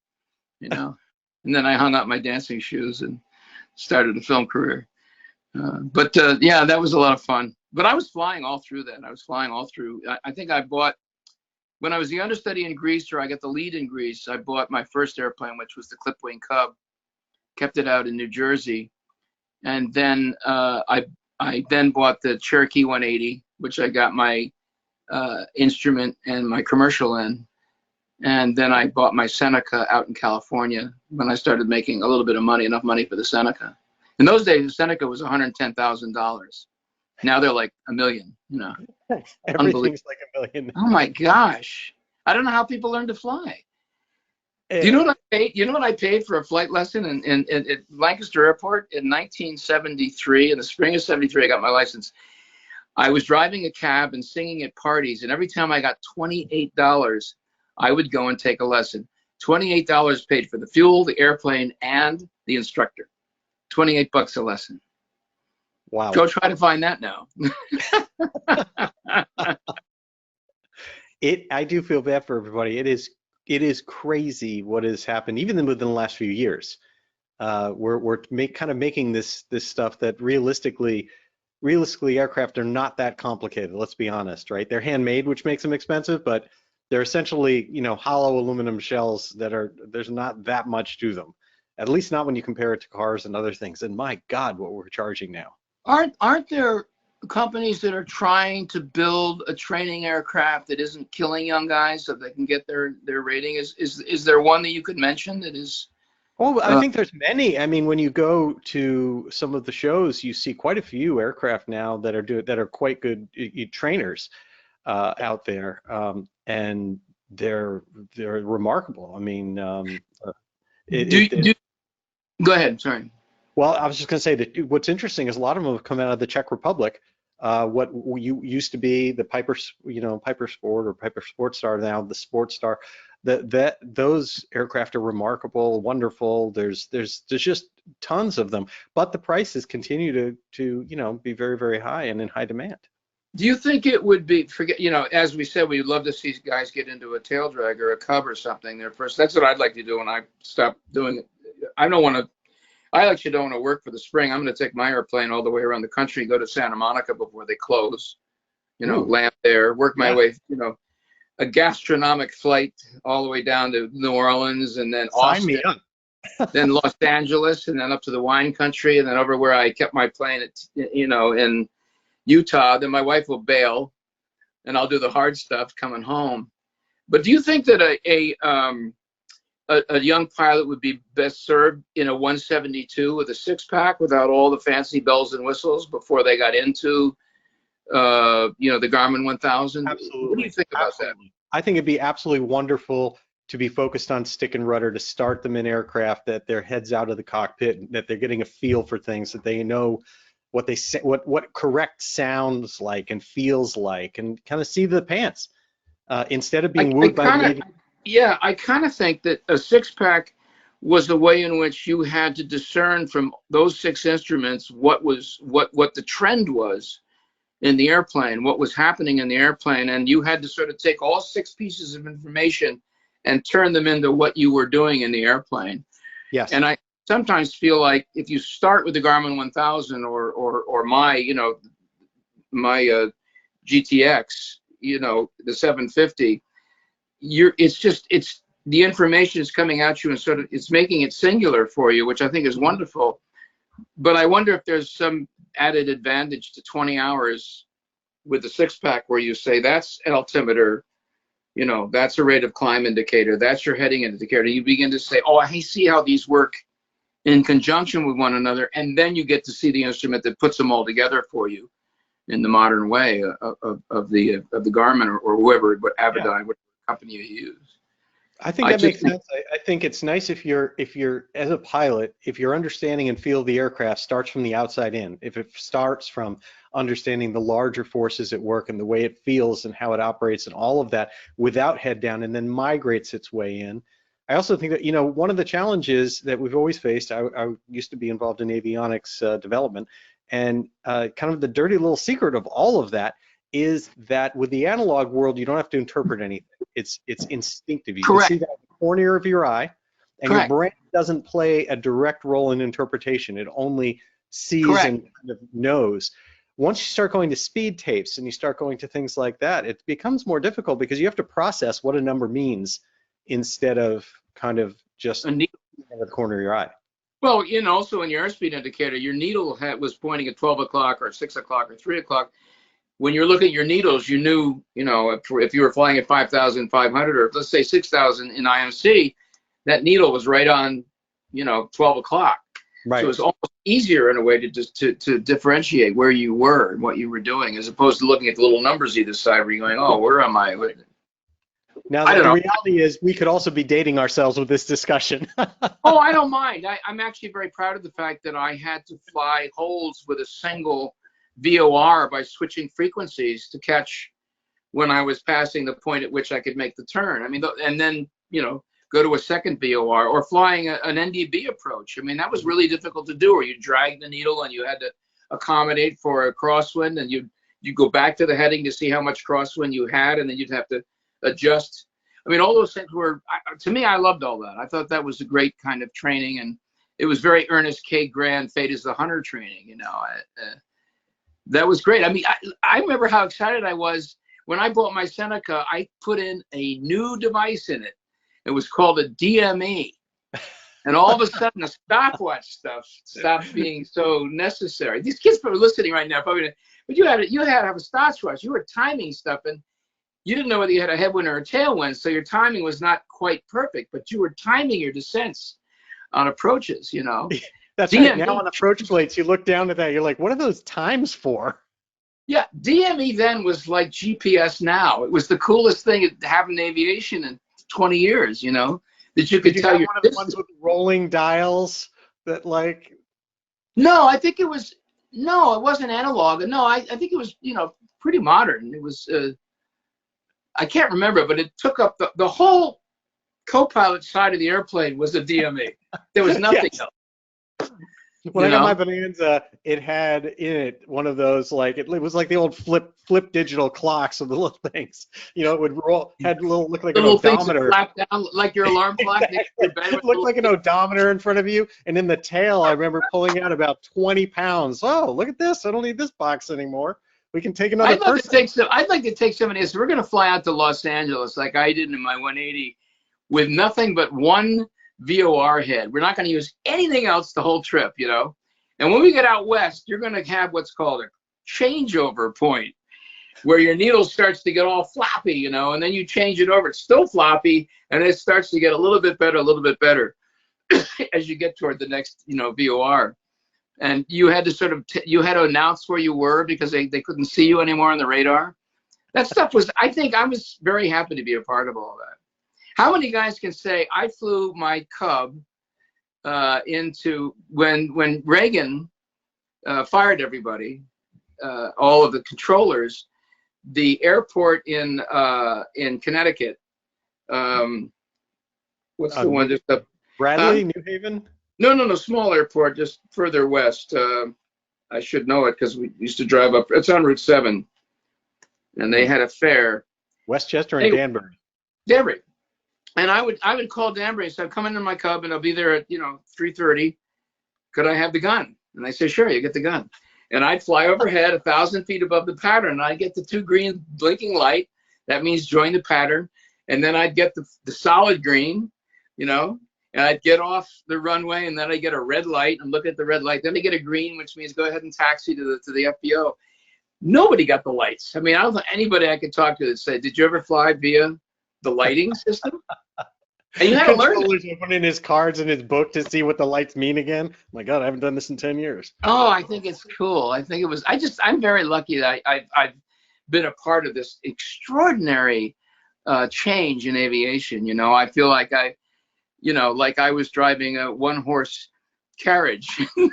and then I hung up my dancing shoes and started a film career. But yeah, that was a lot of fun. But I was flying all through that. I was flying all through. I think I bought, when I was the understudy in Greece, or I got the lead in Greece, I bought my first airplane, which was the Clipwing Cub. Kept it out in New Jersey, and then I then bought the Cherokee 180, which I got my instrument and my commercial in, and then I bought my Seneca out in California when I started making a little bit of money, enough money for the Seneca. In those days, the Seneca was $110,000. Now they're like $1 million. Everything's like $1 million. Oh my gosh! I don't know how people learn to fly. Do you know what I paid? You know what I paid for a flight lesson at Lancaster Airport in 1973? In the spring of '73, I got my license. I was driving a cab and singing at parties, and every time I got $28, I would go and take a lesson. $28 paid for the fuel, the airplane, and the instructor. $28 a lesson. Wow. Go try to find that now. I do feel bad for everybody. It is crazy what has happened, even within the last few years. We're kind of making this stuff that realistically aircraft are not that complicated. Let's be honest, right? They're handmade, which makes them expensive, but they're essentially hollow aluminum shells there's not that much to them. At least not when you compare it to cars and other things. And my God, what we're charging now. Aren't there companies that are trying to build a training aircraft that isn't killing young guys so they can get their rating? Is there one that you could mention that is? Oh, I think there's many. I mean, when you go to some of the shows, you see quite a few aircraft now that are quite good trainers out there, and they're remarkable. I mean, Go ahead. Sorry. Well, I was just going to say that what's interesting is a lot of them have come out of the Czech Republic. What used to be the Piper Sport or Piper Sports Star, now the Sports Star. Those aircraft are remarkable, wonderful. There's just tons of them, but the prices continue to be very, very high and in high demand. Do you think it would be, as we said, we'd love to see guys get into a tail drag or a Cub or something there first. That's what I'd like to do when I stop doing it. I actually don't want to work for the spring. I'm going to take my airplane all the way around the country, go to Santa Monica before they close, land there, work my way, a gastronomic flight all the way down to New Orleans, and then Sign me Austin, up. then Los Angeles, and then up to the wine country, and then over where I kept my plane in Utah. Then my wife will bail, and I'll do the hard stuff coming home. But do you think that a young pilot would be best served in a 172 with a 6-pack without all the fancy bells and whistles before they got into the Garmin 1000? Absolutely. What do you think about that? I think it'd be absolutely wonderful to be focused on stick and rudder, to start them in aircraft, that their heads out of the cockpit, that they're getting a feel for things, that they know what they say, what correct sounds like and feels like, and kind of see the pants instead of being wooed by the aviation. Yeah, I kind of think that a six-pack was the way in which you had to discern from those six instruments what the trend was in the airplane, what was happening in the airplane, and you had to sort of take all six pieces of information and turn them into what you were doing in the airplane. Yes. And I sometimes feel like if you start with the Garmin 1000 or my my GTX, the 750, it's the information is coming at you and sort of it's making it singular for you, which I think is wonderful. But I wonder if there's some added advantage to 20 hours with the six-pack where you say that's altimeter, that's a rate of climb indicator, that's your heading indicator. You begin to say, oh, I see how these work in conjunction with one another, and then you get to see the instrument that puts them all together for you in the modern way of the Garmin or whoever, what Avidyne, what company you use. I think that makes sense. I think it's nice if you're as a pilot, if your understanding and feel of the aircraft starts from the outside in, if it starts from understanding the larger forces at work and the way it feels and how it operates and all of that without head down, and then migrates its way in. I also think that, one of the challenges that we've always faced, I used to be involved in avionics development, and kind of the dirty little secret of all of that is that with the analog world, you don't have to interpret anything. It's instinctive. You Correct. can see that in the corner of your eye, and Correct. your brain doesn't play a direct role in interpretation. It only sees Correct. and kind of knows. Once you start going to speed tapes and you start going to things like that, it becomes more difficult because you have to process what a number means instead of kind of just in the corner of your eye. Well, also in your airspeed indicator, your needle was pointing at 12 o'clock or 6 o'clock or 3 o'clock. When you're looking at your needles, you knew, if you were flying at 5,500 or let's say 6,000 in IMC, that needle was right on, 12 o'clock. Right. So it was almost easier in a way to just to differentiate where you were and what you were doing, as opposed to looking at the little numbers either side where you're going, oh, where am I? Now, the reality is we could also be dating ourselves with this discussion. Oh, I don't mind. I'm actually very proud of the fact that I had to fly holes with a single VOR by switching frequencies to catch when I was passing the point at which I could make the turn. I mean, and then, go to a second VOR or flying an NDB approach. I mean, that was really difficult to do, where you drag the needle and you had to accommodate for a crosswind, and you go back to the heading to see how much crosswind you had, and then you'd have to adjust. I mean, all those things were, to me, I loved all that. I thought that was a great kind of training, and it was very Ernest K. Grand, Fate is the Hunter training, that was great. I mean, I remember how excited I was when I bought my Seneca. I put in a new device in it. It was called a DME. And all of a sudden, the stopwatch stuff stopped being so necessary. These kids are listening right now, probably, but you had to have a stopwatch. You were timing stuff, and you didn't know whether you had a headwind or a tailwind, so your timing was not quite perfect, but you were timing your descents on approaches, That's right. Now on approach plates, you look down at that, you're like, what are those times for? Yeah, DME then was like GPS now. It was the coolest thing that happened in aviation in 20 years, that you could tell your one of the ones with rolling dials that like. No, I think it wasn't analog. No, I think it was, pretty modern. It was, I can't remember, but it took up the whole co-pilot side of the airplane was a DME. There was nothing else. When I got my Bonanza, it had in it one of those, like, it was like the old flip digital clocks of the little things. It would roll, had look like an odometer. Flap down like your alarm clock. It looked like an odometer in front of you, and in the tail, I remember pulling out about 20 pounds. Oh, look at this! I don't need this box anymore. We can take another person. I'd like to take some of this. We're going to fly out to Los Angeles like I did in my 180 with nothing but one VOR head. We're not going to use anything else the whole trip, And when we get out west, you're going to have what's called a changeover point, where your needle starts to get all floppy, and then you change it over. It's still floppy, and it starts to get a little bit better as you get toward the next, VOR. And you had to you had to announce where you were because they couldn't see you anymore on the radar. That stuff was, I think I was very happy to be a part of all that. How many guys can say I flew my Cub into when Reagan fired everybody, all of the controllers. The airport in Connecticut, what's the one just up? Bradley, New Haven? No, small airport just further west. I should know it because we used to drive up. It's on Route 7, and they had a fair. Westchester and Danbury. Danbury. And I would call Danbury and say, I'm coming in my Cub and I'll be there at 3:30. Could I have the gun? And they say, sure, you get the gun. And I'd fly overhead 1,000 feet above the pattern, and I'd get the 2 green blinking light. That means join the pattern. And then I'd get the solid green, and I'd get off the runway, and then I'd get a red light and look at the red light. Then I get a green, which means go ahead and taxi to the FBO. Nobody got the lights. I mean, I don't know anybody I could talk to that said, did you ever fly via the lighting system? And you had to learn it. Opening his cards in his book to see what the lights mean again. My God, I haven't done this in 10 years. Oh, I think it's cool. I think it was. I'm very lucky that I've been a part of this extraordinary change in aviation. I feel like I was driving a 1-horse carriage.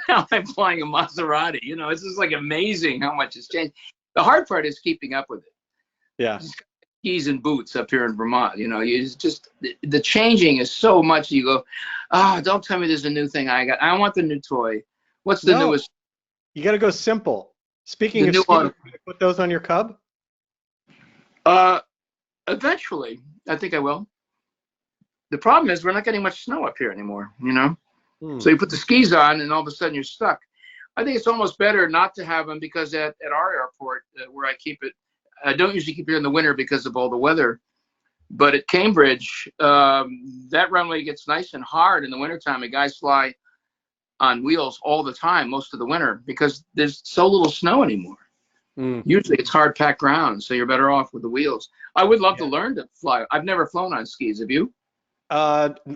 Now I'm flying a Maserati. It's just like amazing how much has changed. The hard part is keeping up with it. Yeah. Skis and boots up here in Vermont. You just the changing is so much. You go, don't tell me there's a new thing I got. I want the new toy. What's the newest? You got to go simple. Speaking of skis, you put those on your Cub? Eventually, I think I will. The problem is we're not getting much snow up here anymore. So you put the skis on, and all of a sudden you're stuck. I think it's almost better not to have them because at our airport where I keep it. I don't usually keep it in the winter because of all the weather, but at Cambridge, that runway gets nice and hard in the wintertime, and guys fly on wheels all the time, most of the winter, because there's so little snow anymore. Usually it's hard packed ground, so you're better off with the wheels. I would love to learn to fly. I've never flown on skis. Have you?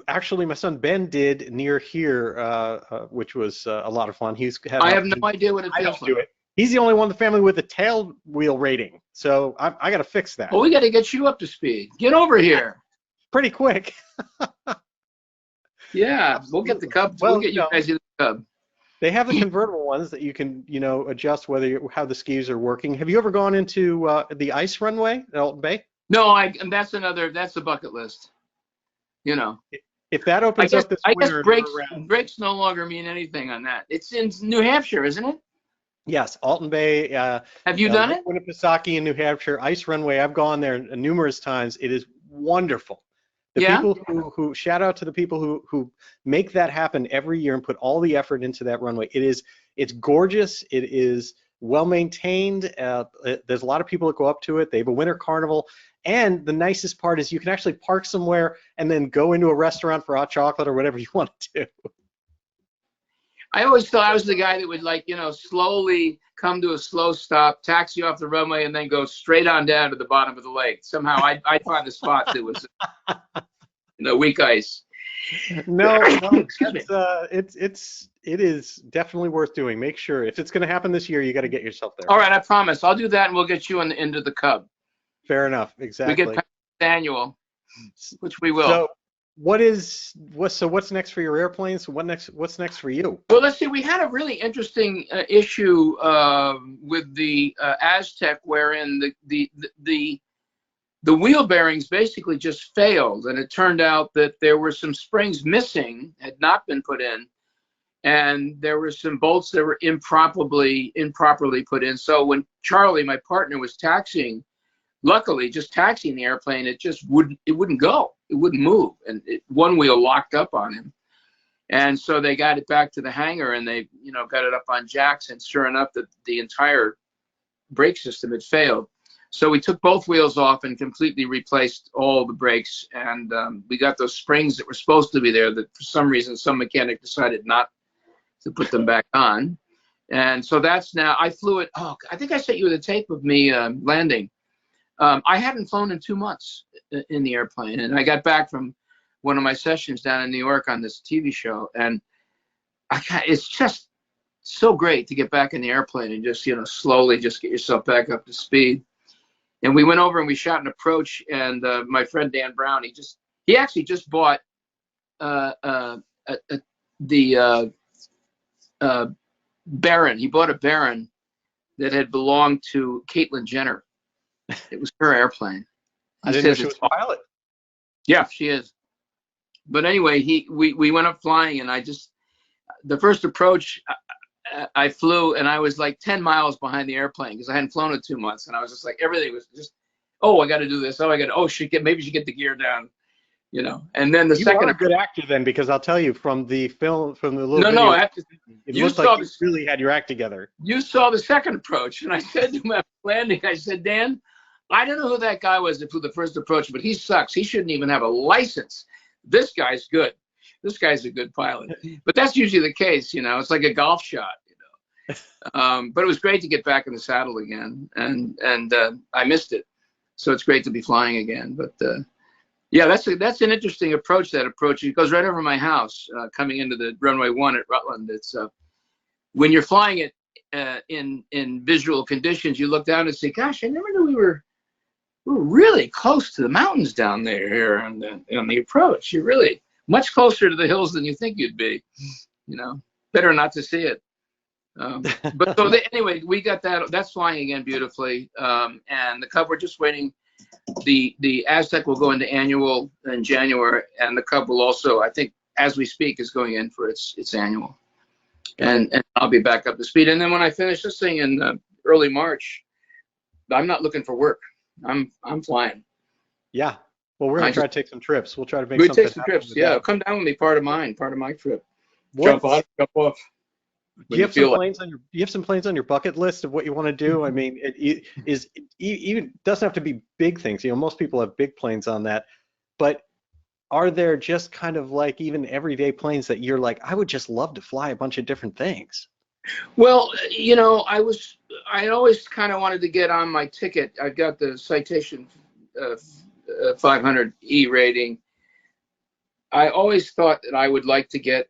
Actually, my son Ben did near here, which was a lot of fun. I have no idea what it feels like. He's the only one in the family with a tail wheel rating, so I got to fix that. Well, we got to get you up to speed. Get over here. Pretty quick. Yeah, we'll get the Cub. We'll get you guys in the Cub. They have the convertible ones that you can, adjust how the skis are working. Have you ever gone into the ice runway at Alton Bay? No, and that's a bucket list. If that opens up this winter, I guess brakes no longer mean anything on that. It's in New Hampshire, isn't it? Yes, Alton Bay. Have you done it? Winnipesaukee in New Hampshire, ice runway. I've gone there numerous times. It is wonderful. The people who shout out to the people who make that happen every year and put all the effort into that runway. It's gorgeous. It is well maintained. There's a lot of people that go up to it. They have a winter carnival. And the nicest part is you can actually park somewhere and then go into a restaurant for hot chocolate or whatever you want to do. I always thought I was the guy that would slowly come to a slow stop, taxi off the runway, and then go straight on down to the bottom of the lake. Somehow I'd find a spot that was weak ice. No, it is definitely worth doing. Make sure if it's going to happen this year, you got to get yourself there. All right, I promise. I'll do that, and we'll get you into the Cub. Fair enough. Exactly. We get annual, which we will. So, what's next for your airplanes? What's next for you? Well, let's see. We had a really interesting issue with the Aztec, wherein the wheel bearings basically just failed, and it turned out that there were some springs missing, had not been put in, and there were some bolts that were improperly put in. So when Charlie, my partner, was taxiing, luckily just taxiing the airplane, it wouldn't go. It wouldn't move, and one wheel locked up on him. And so they got it back to the hangar, and they got it up on jacks, and sure enough, the entire brake system had failed. So we took both wheels off and completely replaced all the brakes, and we got those springs that were supposed to be there that for some reason some mechanic decided not to put them back on. And so that's now, I flew it, I think I sent you the tape of me landing. I hadn't flown in 2 months in the airplane, and I got back from one of my sessions down in New York on this TV show, and it's just so great to get back in the airplane and just slowly just get yourself back up to speed. And we went over and we shot an approach, and my friend Dan Brown, he actually just bought the Baron. He bought a Baron that had belonged to Caitlyn Jenner. It was her airplane. I didn't know she was a pilot. Yeah, she is. But anyway, we went up flying, and the first approach, I flew, and I was like 10 miles behind the airplane because I hadn't flown it 2 months, and I was just like, everything was just, oh, I got to do this. Maybe she get the gear down, you know. And then you are a good actor then, because I'll tell you from the little video, no, I have to. It looked like you really had your act together. You saw the second approach, and I said to him after landing, I said, Dan, I don't know who that guy was that flew the first approach, but he sucks. He shouldn't even have a license. This guy's good. This guy's a good pilot. But that's usually the case, you know. It's like a golf shot, you know. But it was great to get back in the saddle again, and I missed it. So it's great to be flying again. But yeah, that's an interesting approach. That approach, it goes right over my house, coming into the runway 1 at Rutland. It's when you're flying it in visual conditions, you look down and say, "Gosh, I never knew we were really close to the mountains down there here on the approach. You're really much closer to the hills than you think you'd be. You know, better not to see it." But so anyway, we got that. That's flying again beautifully. And the Cub, we're just waiting. The Aztec will go into annual in January, and the Cub will also, I think, as we speak, is going in for its annual. And I'll be back up to speed. And then when I finish this thing in early March, I'm not looking for work. I'm flying. Yeah. Well, we're gonna try to take some trips. We'll try to make we something take some trips. Yeah, come down with me. Part of my trip. Jump on, jump off. Do you have some planes on your bucket list of what you want to do? I mean, it even doesn't have to be big things. You know, most people have big planes on that, but are there just kind of like even everyday planes that you're like, I would just love to fly a bunch of different things? Well, you know, I always kind of wanted to get on my ticket. I got the Citation 500E rating. I always thought that I would like to get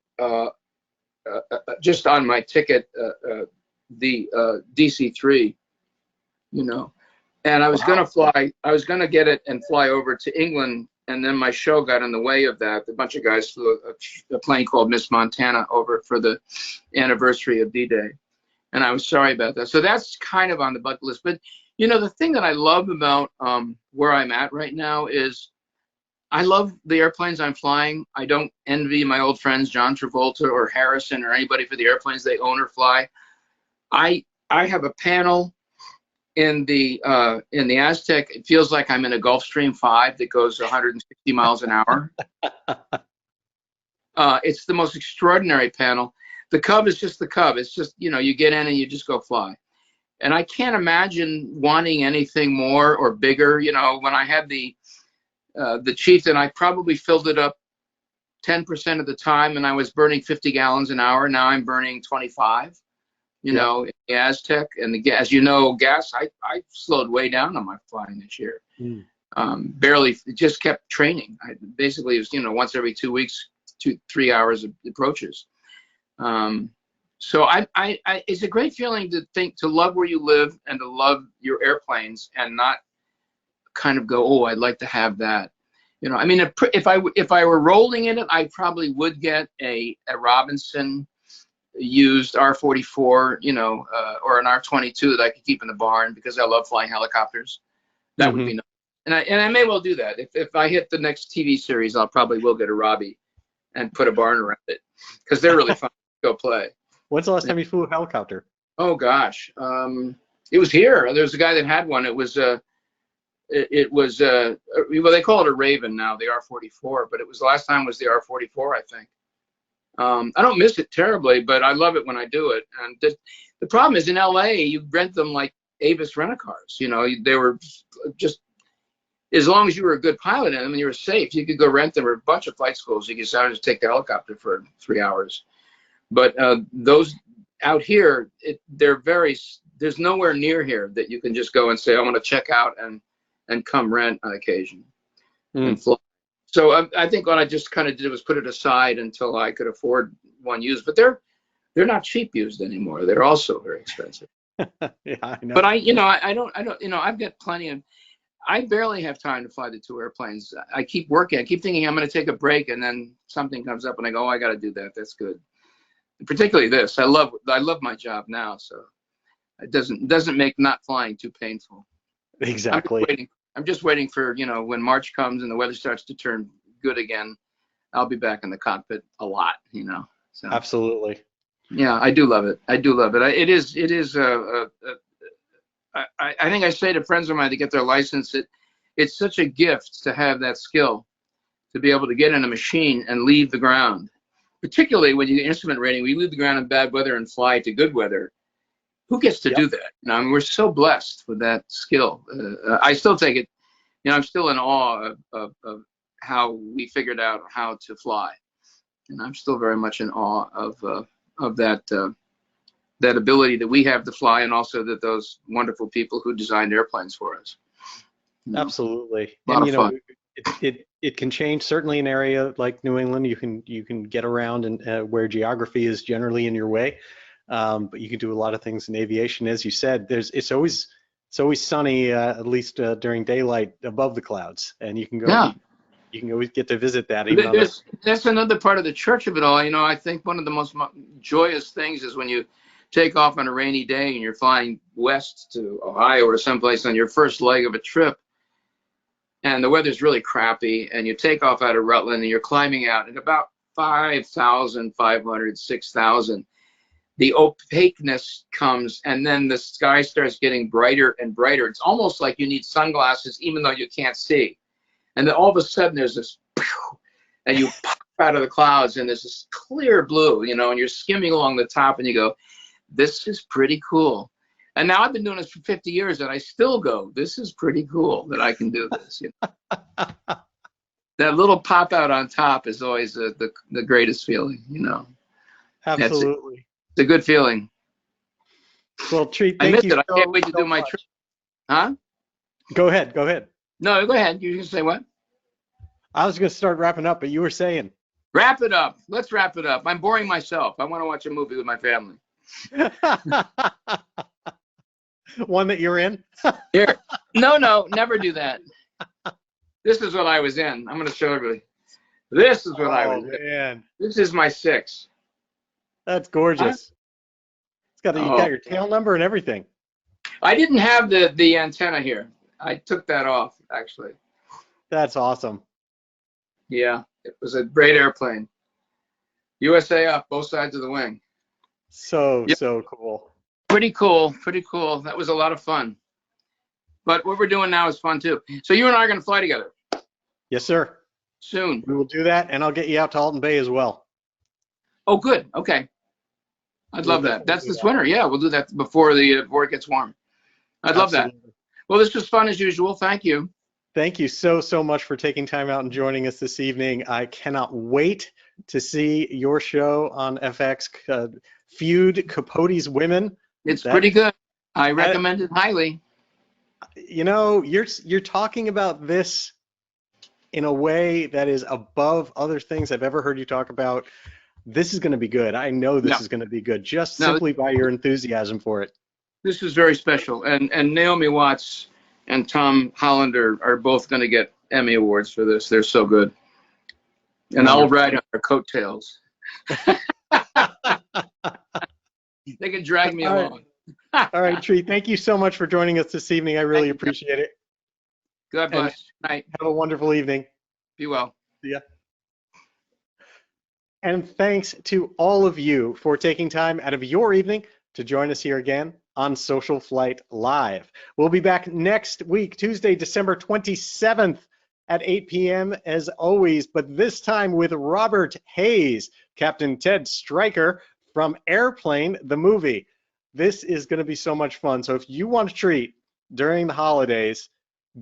just on my ticket the DC-3, you know. And I was going to fly. I was going to get it and fly over to England. And then my show got in the way of that. A bunch of guys flew a plane called Miss Montana over for the anniversary of D-Day. And I was sorry about that. So that's kind of on the bucket list. But, you know, the thing that I love about where I'm at right now is I love the airplanes I'm flying. I don't envy my old friends, John Travolta or Harrison or anybody for the airplanes they own or fly. I have a panel in the Aztec. It feels like I'm in a Gulfstream 5 that goes 160 miles an hour. It's the most extraordinary panel. The Cub is just the Cub. It's just, you know, you get in and you just go fly. And I can't imagine wanting anything more or bigger. You know, when I had the Chieftain, I probably filled it up 10% of the time, and I was burning 50 gallons an hour. Now I'm burning 25. You know, in the Aztec, and the gas, you know, gas, I slowed way down on my flying this year. Barely, just kept training. Basically, it was, you know, once every 2 weeks, 2-3 hours of approaches. So it's a great feeling to love where you live and to love your airplanes and not kind of go, oh, I'd like to have that. You know, I mean, if I were rolling in it, I probably would get a Robinson used R-44, you know, or an R-22 that I could keep in the barn because I love flying helicopters. That would be nice. And I may well do that. If I hit the next TV series, I'll probably will get a Robbie and put a barn around it because they're really fun to go play. When's the last time you flew a helicopter? Oh gosh, it was here. There was a guy that had one. It was well, they call it a Raven now, the R-44, but it was the last time was the R-44, I think. I don't miss it terribly, but I love it when I do it. And the problem is in LA, you rent them like Avis rent-a-cars. You know, they were just, as long as you were a good pilot in them and you were safe, you could go rent them, or a bunch of flight schools. You could just take the helicopter for 3 hours. But those out here, there's nowhere near here that you can just go and say, I want to check out and come rent on occasion and fly. So I think what I just kind of did was put it aside until I could afford one used. But they're not cheap used anymore. They're also very expensive. Yeah, I know. But I don't, you know, I've got plenty of. I barely have time to fly the 2 airplanes. I keep working. I keep thinking I'm going to take a break, and then something comes up, and I go, oh, I got to do that. That's good. particularly this. I love my job now, so it doesn't make not flying too painful. Exactly. I'm just waiting for, when March comes and the weather starts to turn good again, I'll be back in the cockpit a lot, So Absolutely. yeah, I do love it. I do love it. It is. I think I say to friends of mine to get their license, it's such a gift to have that skill, to be able to get in a machine and leave the ground. Particularly when you get instrument rating, we leave the ground in bad weather and fly to good weather. Who gets to do that? I mean, we're so blessed with that skill. I still take it. I'm still in awe of how we figured out how to fly, and I'm still very much in awe of that ability that we have to fly, and also that those wonderful people who designed airplanes for us. Absolutely. A lot of fun. It can change. Certainly, an area like New England, you can get around and where geography is generally in your way. But you can do a lot of things in aviation, as you said. It's always sunny, at least during daylight, above the clouds, and you can go. Yeah. You can always get to visit that. Even that's another part of the church of it all. I think one of the most joyous things is when you take off on a rainy day and you're flying west to Ohio or someplace on your first leg of a trip, and the weather's really crappy, and you take off out of Rutland and you're climbing out at about 5,500, 6,000. The opaqueness comes, and then the sky starts getting brighter and brighter. It's almost like you need sunglasses, even though you can't see. And then all of a sudden there's this, and you pop out of the clouds, and there's this clear blue, and you're skimming along the top, and you go, this is pretty cool. And now I've been doing this for 50 years, and I still go, this is pretty cool that I can do this. That little pop out on top is always the greatest feeling, Absolutely. It's a good feeling. Well, Treat, I miss it. I can't wait to do my trip. Huh? Go ahead. No, go ahead. You can say what? I was going to start wrapping up, but you were saying. Wrap it up. Let's wrap it up. I'm boring myself. I want to watch a movie with my family. One that you're in? Here. No, never do that. This is what I was in. I'm going to show everybody. This is what I was in. This is my 6. That's gorgeous. You got your tail number and everything. I didn't have the antenna here. I took that off, actually. That's awesome. Yeah, it was a great airplane. USA up, both sides of the wing. So cool. Pretty cool. That was a lot of fun. But what we're doing now is fun too. So you and I are going to fly together. Yes, sir. Soon. We will do that, and I'll get you out to Alton Bay as well. Oh, good. Okay. I'd love that. That's this winter. Yeah, we'll do that before it gets warm. I'd love that. Well, this was fun as usual. Thank you. Thank you so much for taking time out and joining us this evening. I cannot wait to see your show on FX, Feud Capote's Women. It's pretty good. I recommend it highly. You're talking about this in a way that is above other things I've ever heard you talk about. This is going to be good. I know this is going to be good, just simply by your enthusiasm for it. This is very special. And Naomi Watts and Tom Holland are both going to get Emmy Awards for this. They're so good. And I'll ride on their coattails. They can drag me along. All right, Treat. Thank you so much for joining us this evening. I really appreciate it. God bless. Night. Have a wonderful evening. Be well. See ya. And thanks to all of you for taking time out of your evening to join us here again on SocialFlight Live. We'll be back next week, Tuesday, December 27th at 8 p.m. as always, but this time with Robert Hayes, Captain Ted Stryker from Airplane, the movie. This is going to be so much fun. So if you want a treat during the holidays,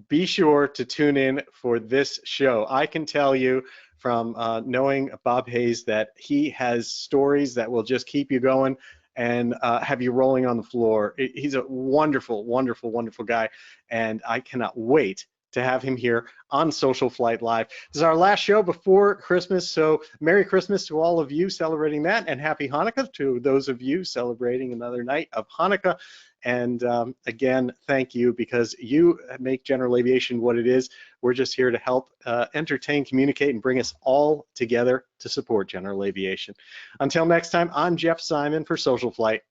be sure to tune in for this show. I can tell you from knowing Bob Hayes that he has stories that will just keep you going and have you rolling on the floor. He's a wonderful, wonderful, wonderful guy, and I cannot wait to have him here on Social Flight Live. This is our last show before Christmas, so Merry Christmas to all of you celebrating that, and Happy Hanukkah to those of you celebrating another night of Hanukkah. And again, thank you, because you make General Aviation what it is. We're just here to help entertain, communicate, and bring us all together to support General Aviation. Until next time, I'm Jeff Simon for Social Flight.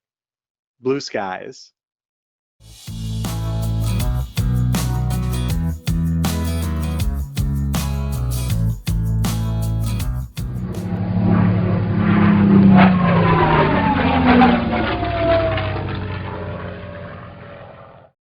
Blue skies.